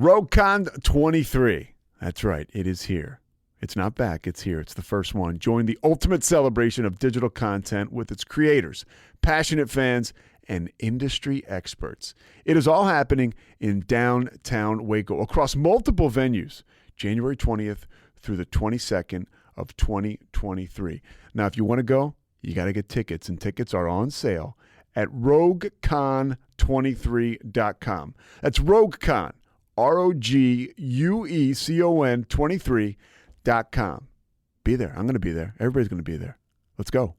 RogueCon 23. That's right. It is here. It's not back. It's here. It's the first one. Join the ultimate celebration of digital content with its creators, passionate fans, and industry experts. It is all happening in downtown Waco across multiple venues, January 20th through the 22nd of 2023. Now, if you want to go, you got to get tickets, and tickets are on sale at RogueCon23.com. That's RogueCon, RogueCon 23.com. Be there. I'm going to be there. Everybody's going to be there. Let's go.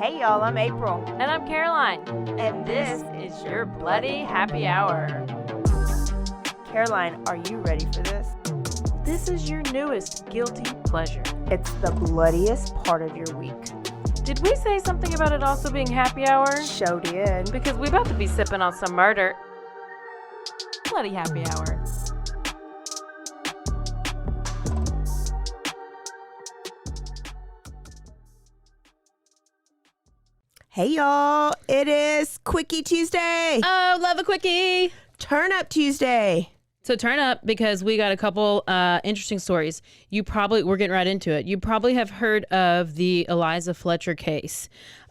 Hey y'all, I'm April. And I'm Caroline. And this is your Bloody Happy Hour. Caroline, are you ready for this? This is your newest guilty pleasure. It's the bloodiest part of your week. Did we say something about it also being happy hour? Show did. Because we about to be sipping on some murder. Bloody Happy Hour. Hey y'all, it is Quickie Tuesday. Oh, love a quickie. Turn Up Tuesday. So turn up, because we got a couple interesting stories. We're getting right into it. You probably have heard of the Eliza Fletcher case.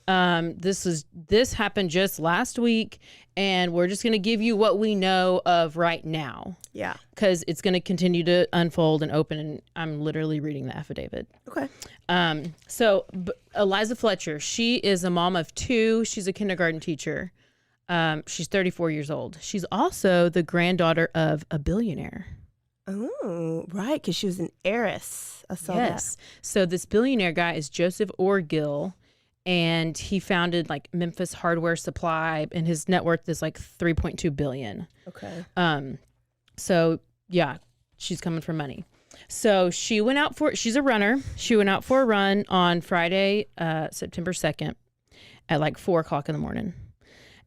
This happened just last week, and we're just going to give you what we know of right now. Yeah. Because it's going to continue to unfold and open, and I'm literally reading the affidavit. Okay. Eliza Fletcher, she is a mom of two. She's a kindergarten teacher. She's 34 years old. She's also the granddaughter of a billionaire. Oh, right, because she was an heiress. I saw that. So this billionaire guy is Joseph Orgill, and he founded like Memphis Hardware Supply, and his net worth is like $3.2 billion. Okay. So yeah, she's coming for money. So she's a runner. She went out for a run on Friday, September 2nd at like 4:00 in the morning.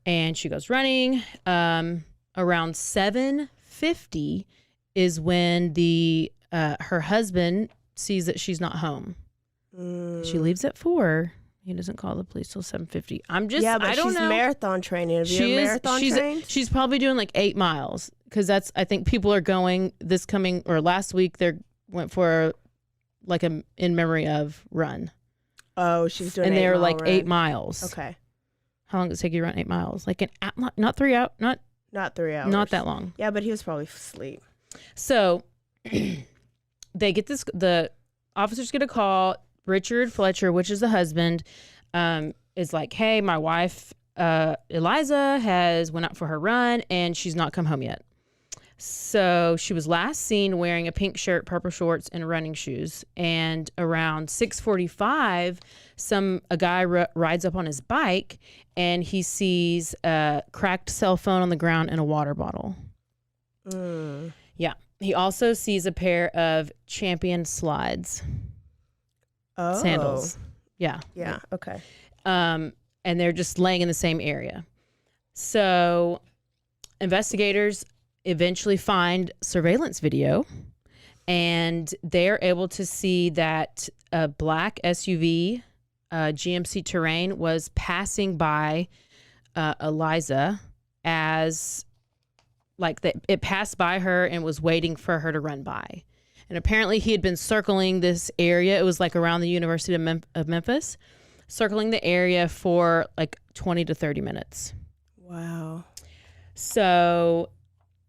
And she goes running. Around 7:50 is when her husband sees that she's not home. She leaves at 4. He doesn't call the police till 7:50. I don't know. She's marathon training. Have you marathon trained? She's probably doing like 8 miles, because I think people are going last week they went for like a in memory of run. Oh, she's doing. And they're like run. 8 miles. Okay. How long does it take you to run 8 miles? Like not 3 hours. Not 3 hours. Not that long. Yeah, but he was probably asleep. So they get the officers get a call. Richard Fletcher, which is the husband, is like, hey, my wife, Eliza, went out for her run, and she's not come home yet. So she was last seen wearing a pink shirt, purple shorts, and running shoes. And around 6:45, a guy rides up on his bike, and he sees a cracked cell phone on the ground and a water bottle. Yeah. He also sees a pair of Champion slides. Oh. Sandals. Yeah. Yeah. Okay. And they're just laying in the same area. So investigators eventually find surveillance video, and they're able to see that a black SUV, GMC Terrain, was passing by Eliza as it passed by her and was waiting for her to run by. And apparently he had been circling this area. It was like around the University of Memphis, circling the area for like 20 to 30 minutes. Wow. So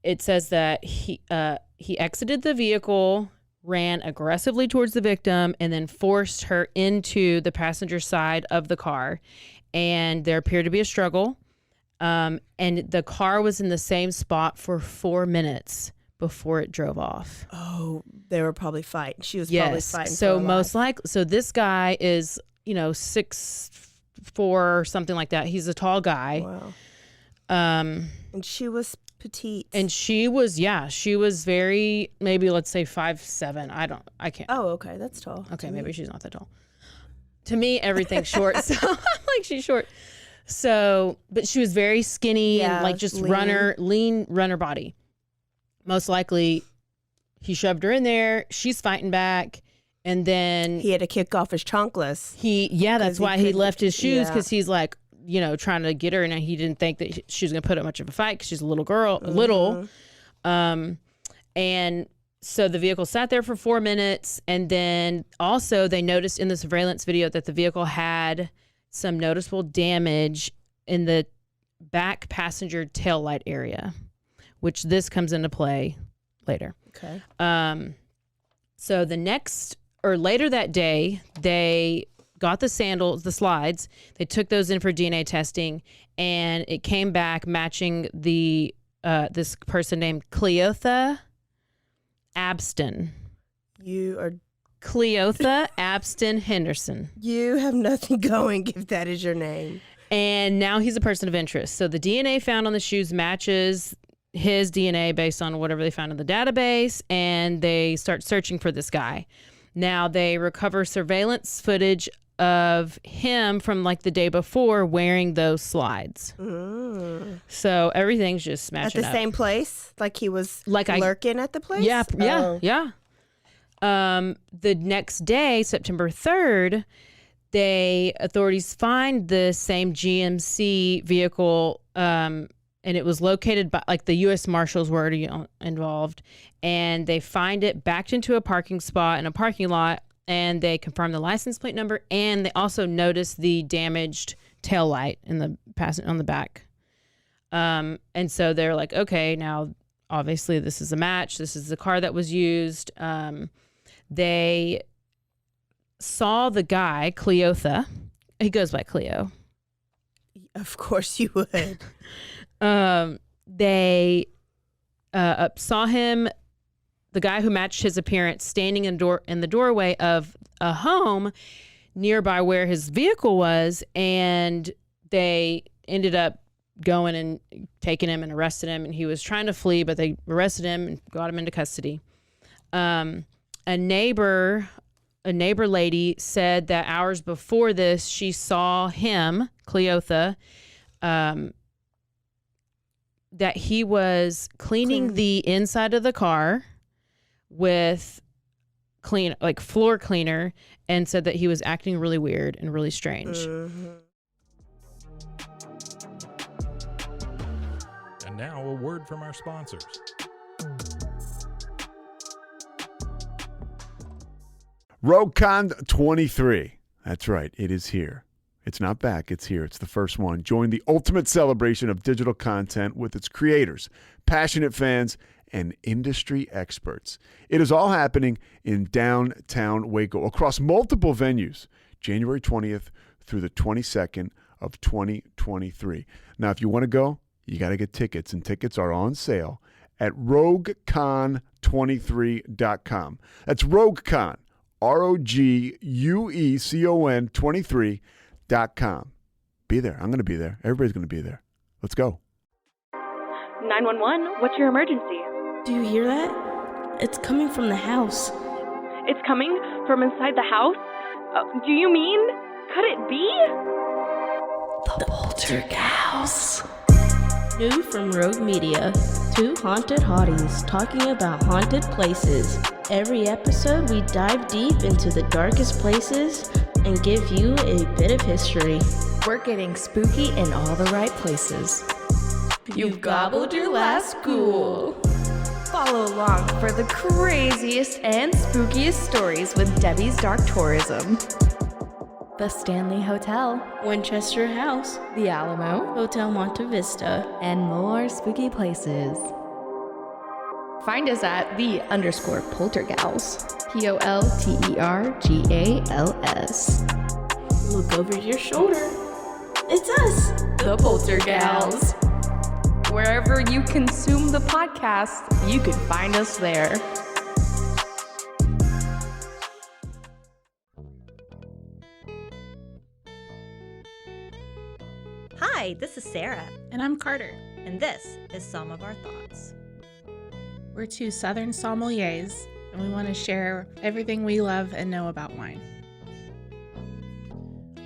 it says that he exited the vehicle, ran aggressively towards the victim, and then forced her into the passenger side of the car. And there appeared to be a struggle. And the car was in the same spot for 4 minutes before it drove off. Oh, they were probably fighting. She was probably fighting. So most likely, so this guy is, 6'4" or something like that. He's a tall guy. Wow. And she was petite. And she was very, maybe let's say 5'7". I can't. Oh, okay, that's tall. Okay, maybe she's not that tall. To me, everything's short, so I'm like, she's short. So, but she was very skinny and like just lean runner body. Most likely, he shoved her in there. She's fighting back, And then He had to kick off his chunkless. that's why he left his shoes, because yeah. he's like, trying to get her, and he didn't think that she was going to put up much of a fight because she's a little girl, and so the vehicle sat there for 4 minutes, and then also they noticed in the surveillance video that the vehicle had some noticeable damage in the back passenger taillight area, which this comes into play later. Okay. So later that day, they got the slides. They took those in for DNA testing, and it came back matching the this person named Cleotha Abston. Cleotha Abston Henderson. You have nothing going if that is your name. And now he's a person of interest. So the DNA found on the shoes matches his DNA based on whatever they found in the database, and they start searching for this guy. Now they recover surveillance footage of him from like the day before wearing those slides. So everything's just smashing At the same place? Like he was lurking at the place? Yeah. The next day, September 3rd, authorities find the same GMC vehicle, and it was located by, like, the U.S. Marshals were already involved, and they find it backed into a parking spot in a parking lot, and they confirm the license plate number, and they also noticed the damaged taillight in the on the back. And so they're like, okay, now obviously this is a match. This is the car that was used. They saw the guy, Cleotha. He goes by Cleo. Of course you would. They saw him, the guy who matched his appearance, standing in the doorway of a home nearby where his vehicle was, and they ended up going and taking him and arrested him, and he was trying to flee, but they arrested him and got him into custody. A neighbor lady said that hours before this, she saw him, Cleotha, that he was cleaning the inside of the car with floor cleaner, and said that he was acting really weird and really strange. And now a word from our sponsors. RogueCon 23. That's right. It is here. It's not back. It's here. It's the first one. Join the ultimate celebration of digital content with its creators, passionate fans, and industry experts. It is all happening in downtown Waco across multiple venues, January 20th through the 22nd of 2023. Now, if you want to go, you got to get tickets, and tickets are on sale at RogueCon23.com. That's RogueCon, RogueCon 23.com. Be there. I'm going to be there. Everybody's going to be there. Let's go. 911, what's your emergency? Do you hear that? It's coming from the house. It's coming from inside the house? Do you mean? Could it be? The Poltergeist. New from Rogue Media. Two haunted hotties talking about haunted places. Every episode, we dive deep into the darkest places and give you a bit of history. We're getting spooky in all the right places. You've gobbled your last ghoul. Follow along for the craziest and spookiest stories with Debbie's Dark Tourism. The Stanley Hotel, Winchester House, The Alamo, Hotel Monte Vista, and more spooky places. Find us at _Poltergals. Poltergals. Look over your shoulder. It's us, The Poltergals. Wherever you consume the podcast, you can find us there. Hi, this is Sarah, And I'm Carter. and this is Some of Our Thoughts. We're two Southern sommeliers, and we want to share everything we love and know about wine.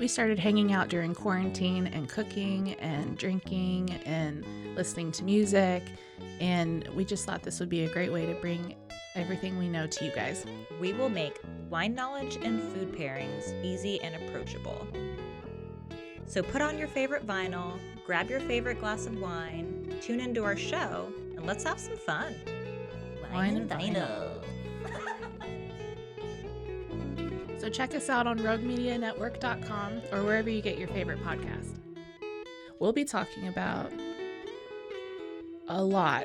We started hanging out during quarantine and cooking and drinking and listening to music. And we just thought this would be a great way to bring everything we know to you guys. We will make wine knowledge and food pairings easy and approachable. So put on your favorite vinyl, grab your favorite glass of wine, tune into our show, and let's have some fun. Wine and vinyl. So check us out on roguemedianetwork.com or wherever you get your favorite podcast. We'll be talking about a lot.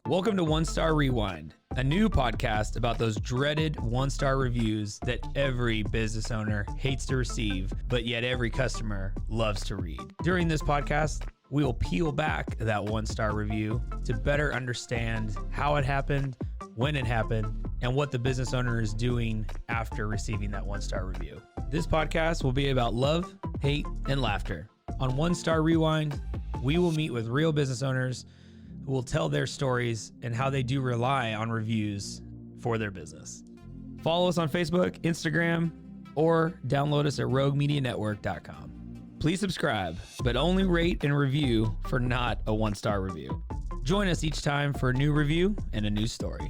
Welcome to One Star Rewind, a new podcast about those dreaded one-star reviews that every business owner hates to receive, but yet every customer loves to read. During this podcast, we will peel back that one-star review to better understand how it happened, when it happened, and what the business owner is doing after receiving that one-star review. This podcast will be about love, hate, and laughter. On One Star Rewind, we will meet with real business owners who will tell their stories and how they do rely on reviews for their business. Follow us on Facebook, Instagram, or download us at roguemedianetwork.com. Please subscribe, but only rate and review for not a one-star review. Join us each time for a new review and a new story.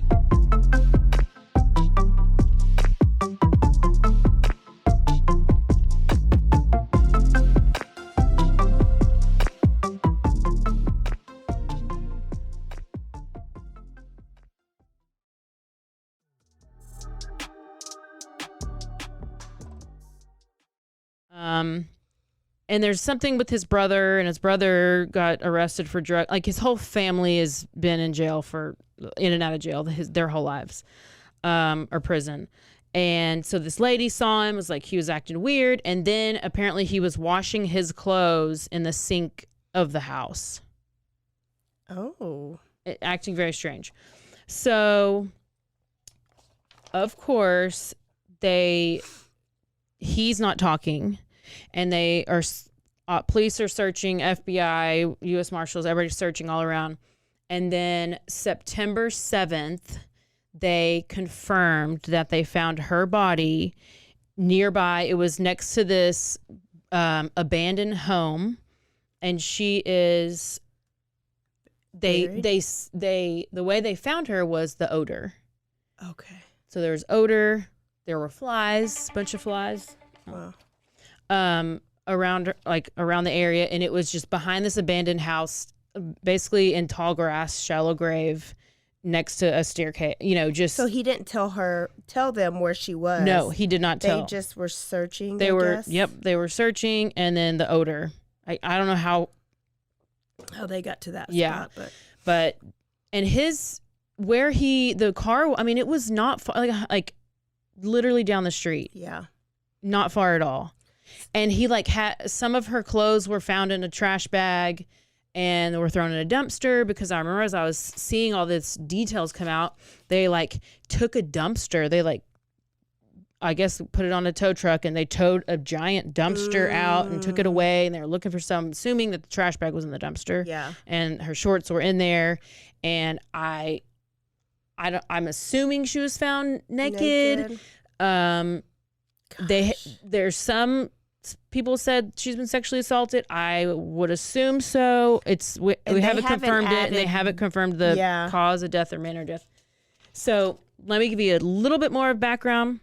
And there's something with his brother, and his brother got arrested for drug. Like, his whole family has been in jail in and out of jail their whole lives, or prison. And so this lady saw him, was like, he was acting weird. And then apparently he was washing his clothes in the sink of the house. Oh. Acting very strange. So, of course, he's not talking. And they are, police are searching, FBI, U.S. Marshals, everybody's searching all around. And then September 7th, they confirmed that they found her body nearby. It was next to this abandoned home. And she is, the way they found her was the odor. Okay. So there was odor, there were flies, a bunch of flies. Wow. Around the area, and it was just behind this abandoned house, basically in tall grass, shallow grave, next to a staircase. So he didn't tell them where she was. No, he did not tell. They just were searching. They were searching, and then the odor. I don't know how they got to that spot, but and the car. I mean, it was not far, like literally down the street. Yeah. Not far at all. And he had some of her clothes were found in a trash bag and they were thrown in a dumpster, because I remember as I was seeing all this details come out, they took a dumpster. They I guess put it on a tow truck, and they towed a giant dumpster out and took it away, and they were looking for assuming that the trash bag was in the dumpster. Yeah. And her shorts were in there, and I'm assuming she was found naked. There's some people said she's been sexually assaulted. I would assume so. We haven't confirmed it, and they haven't confirmed the cause of death or manner of death. So let me give you a little bit more of background.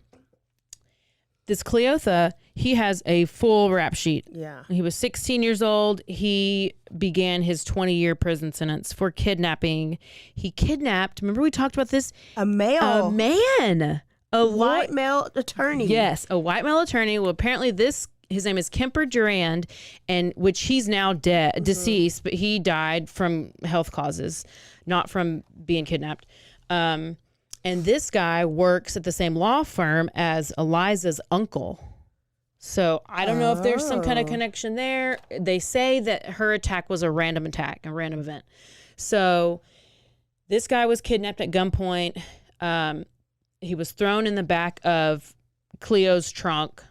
This Cleotha, he has a full rap sheet. Yeah. He was 16 years old. He began his 20-year prison sentence for kidnapping. He kidnapped, remember we talked about this? A man. A white male attorney. Yes, a white male attorney. Well, apparently his name is Kemper Durand, and which he's now deceased, but he died from health causes, not from being kidnapped. And this guy works at the same law firm as Eliza's uncle. So I don't know if there's some kind of connection there. They say that her attack was a random event. So this guy was kidnapped at gunpoint. He was thrown in the back of Cleo's trunk,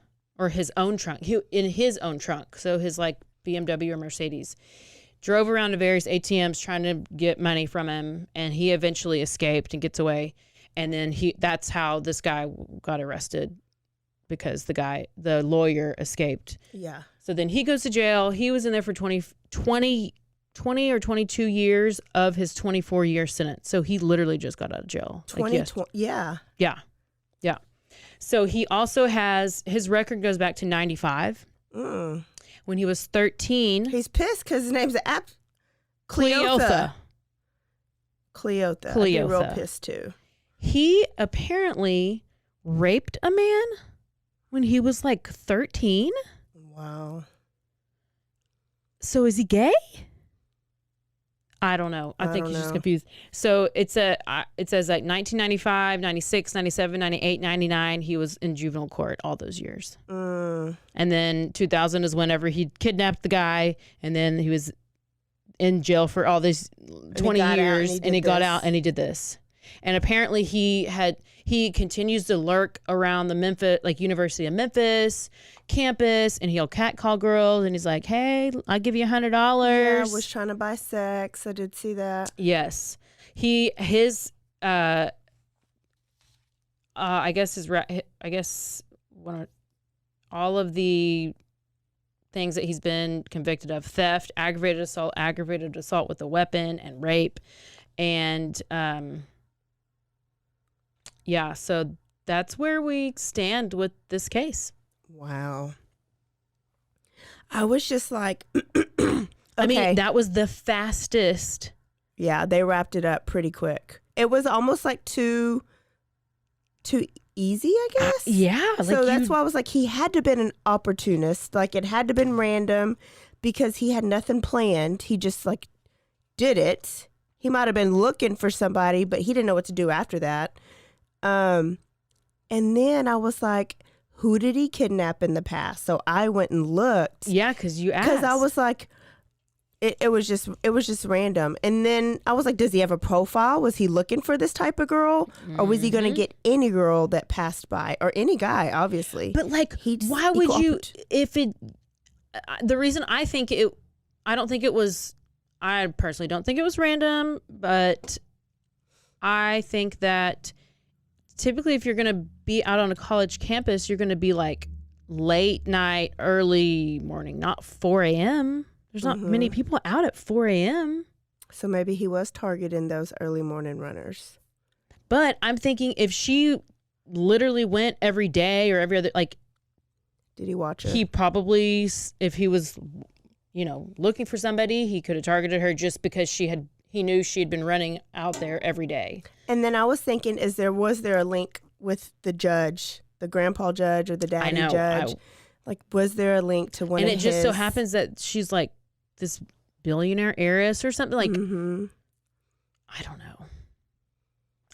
or his own trunk. In his own trunk. So his like BMW or Mercedes. Drove around to various ATMs trying to get money from him, and he eventually escaped and gets away. And then that's how this guy got arrested, because the lawyer escaped. Yeah. So then he goes to jail. He was in there for 20 or 22 years of his 24-year sentence. So he literally just got out of jail. 20, yeah. Yeah. Yeah. So he also his record goes back to 95. When he was 13. He's pissed because his name's Cleotha. Cleotha. I'd be real pissed too. He apparently raped a man when he was like 13. Wow. So is he gay? I don't know. I think he's just confused. So it says like 1995, 96, 97, 98, 99. He was in juvenile court all those years. And then 2000 is whenever he kidnapped the guy, and then he was in jail for all these 20 years, and he got out and he did this. And apparently he continues to lurk around the Memphis, like University of Memphis campus, and he'll catcall girls, and he's like, "Hey, I'll give you $100." Yeah, I was trying to buy sex. I did see that. Yes, I guess all of the things that he's been convicted of: theft, aggravated assault with a weapon, and rape, and yeah, so that's where we stand with this case. Wow. I was just like, okay. I mean, that was the fastest. Yeah, they wrapped it up pretty quick. It was almost like too easy, I guess. Yeah. So that's why I was like, he had to have been an opportunist. Like, it had to have been random because he had nothing planned. He just like did it. He might have been looking for somebody, but he didn't know what to do after that. And then I was like, who did he kidnap in the past? So I went and looked. Yeah, because you asked. Because I was like, it was just random. And then I was like, does he have a profile? Was he looking for this type of girl? Or was he going to get any girl that passed by? Or any guy, obviously. But like, why would you, the reason I personally don't think it was random, but I think that typically if you're going to be out on a college campus, you're going to be like late night, early morning, not 4 a.m. There's not many people out at 4 a.m. So maybe he was targeting those early morning runners. But I'm thinking if she literally went every day or every other, like, did he watch her? He probably, if he was, looking for somebody, he could have targeted her just because he knew she'd been running out there every day. And then I was thinking, was there a link with the judge, the grandpa judge or the daddy judge? Like, was there a link to one of his? And it just so happens that she's like this billionaire heiress or something. Like, I don't know.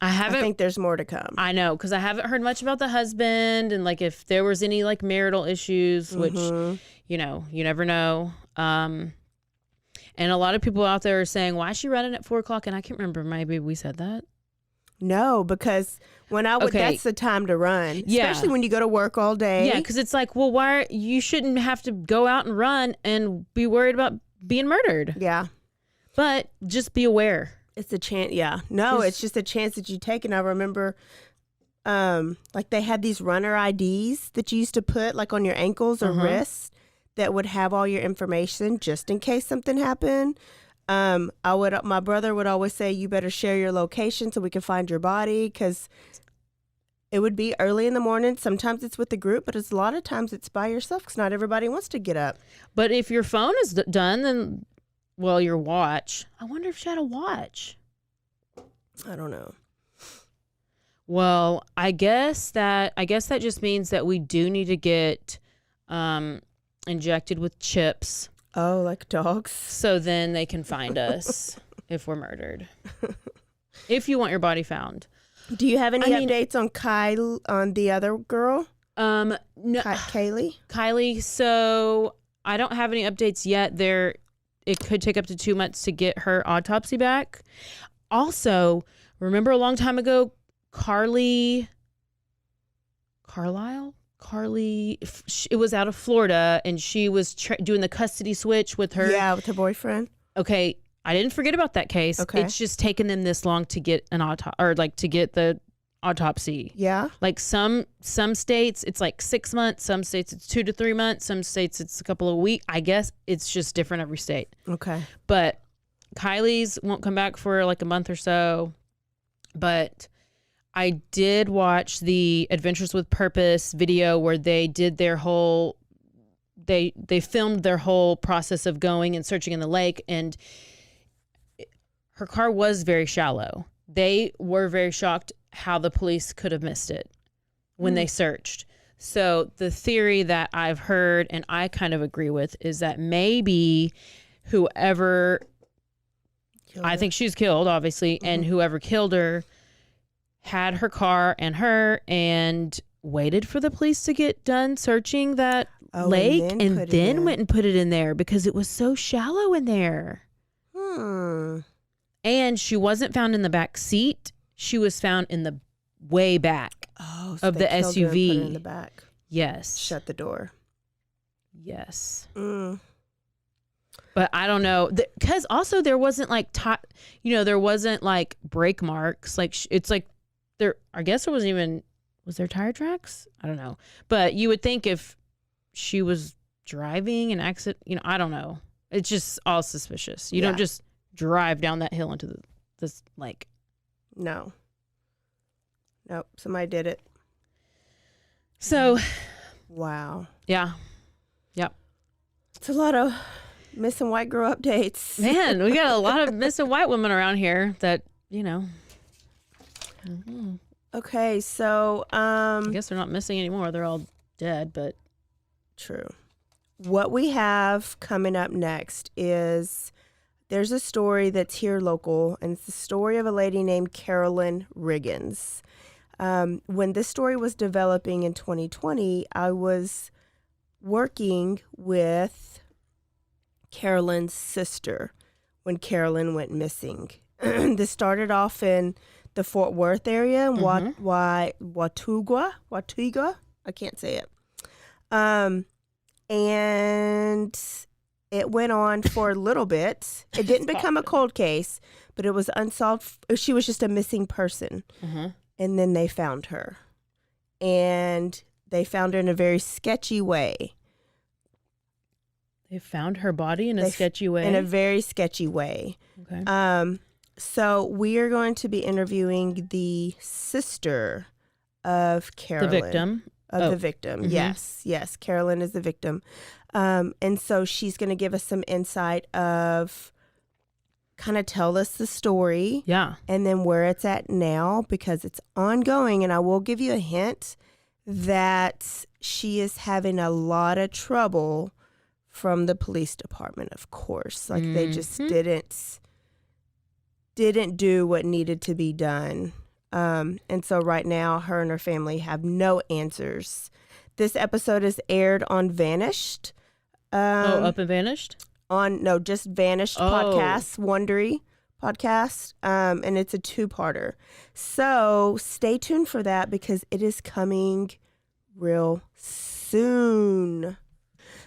I think there's more to come. I know, because I haven't heard much about the husband and like if there was any like marital issues, which, you never know. And a lot of people out there are saying, why is she running at 4 o'clock? And I can't remember. Maybe we said that. No, because when I would, that's the time to run. Yeah. Especially when you go to work all day. Yeah, because it's like, well, you shouldn't have to go out and run and be worried about being murdered. Yeah. But just be aware. It's a chance. Yeah. No, it's just a chance that you take. And I remember, like they had these runner IDs that you used to put like on your ankles or wrists that would have all your information just in case something happened. My brother would always say, you better share your location so we can find your body, because it would be early in the morning. Sometimes it's with the group, but a lot of times it's by yourself because not everybody wants to get up. But if your phone is done, then, your watch. I wonder if she had a watch. I don't know. Well, I guess that just means that we do need to get injected with chips. Oh, like dogs? So then they can find us if we're murdered. If you want your body found. Do you have any updates on the other girl? No. Kaylee? Kylie, so I don't have any updates yet. It could take up to 2 months to get her autopsy back. Also, remember a long time ago, Carlisle? Carly, it was out of Florida, and she was doing the custody switch with her. Yeah, with her boyfriend. Okay, I didn't forget about that case. Okay. It's just taken them this long to get an to get the autopsy. Yeah. Like some states it's like 6 months, some states it's 2 to 3 months, some states it's a couple of weeks. I guess it's just different every state. Okay. But Kylie's won't come back for like a month or so. But I did watch the Adventures with Purpose video where they did their whole they filmed their whole process of going and searching in the lake, and her car was very shallow. They were very shocked how the police could have missed it when they searched. So the theory that I've heard, and I kind of agree with, is that maybe whoever, I think she's killed, obviously, and whoever killed her had her car and her and waited for the police to get done searching that lake and then went and put it in there because it was so shallow in there. And she wasn't found in the back seat. She was found in the way back of the SUV. Put her in the back. Yes. Shut the door. Yes. But I don't know, because also there wasn't like there wasn't like brake marks. Like it's like there. I guess there wasn't even. Was there tire tracks? I don't know. But you would think if she was driving an accident, I don't know. It's just all suspicious. You don't just drive down that hill into this lake. No. Nope. Somebody did it. So. Wow. Yeah. Yep. It's a lot of missing white girl updates. Man, we got a lot of missing white women around here that, Okay, so I guess they're not missing anymore. They're all dead, but true. What we have coming up next is there's a story that's here local, and it's the story of a lady named Carolyn Riggins. When this story was developing in 2020, I was working with Carolyn's sister when Carolyn went missing. This started off in the Fort Worth area, in Watauga. I can't say it. And it went on for a little bit. It didn't become a cold case, but it was unsolved. She was just a missing person. And then they found her. And they found her in a very sketchy way. They found her body in a sketchy way? In a very sketchy way. Okay. So we are going to be interviewing the sister of Carolyn. The victim? The victim. Yes. Carolyn is the victim. And so she's going to give us some insight of kind of tell us the story. Yeah. And then where it's at now, because it's ongoing. And I will give you a hint that she is having a lot of trouble from the police department, of course. Like they just didn't do what needed to be done. And so right now, her and her family have no answers. This episode is aired on Vanished. Up and Vanished? Just Vanished podcast, Wondery podcast. And it's a 2-parter. So stay tuned for that because it is coming real soon.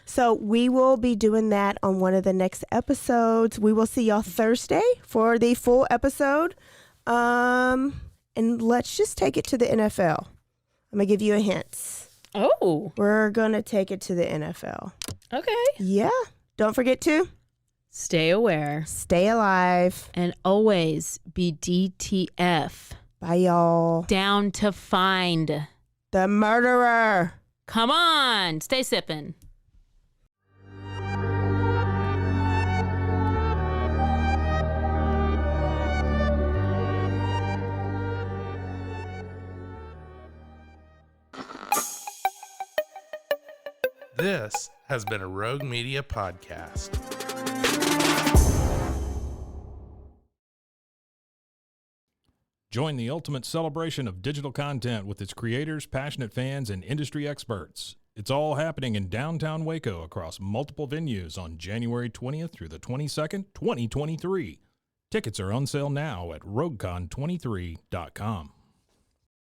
So we will be doing that on one of the next episodes. We will see y'all Thursday for the full episode. And let's just take it to the NFL. I'm going to give you a hint. Oh. We're going to take it to the NFL. Okay. Yeah. Don't forget to stay aware. Stay alive. And always be DTF. Bye, y'all. Down to find the murderer. Come on. Stay sipping. This has been a Rogue Media podcast. Join the ultimate celebration of digital content with its creators, passionate fans, and industry experts. It's all happening in downtown Waco across multiple venues on January 20th through the 22nd, 2023. Tickets are on sale now at roguecon23.com.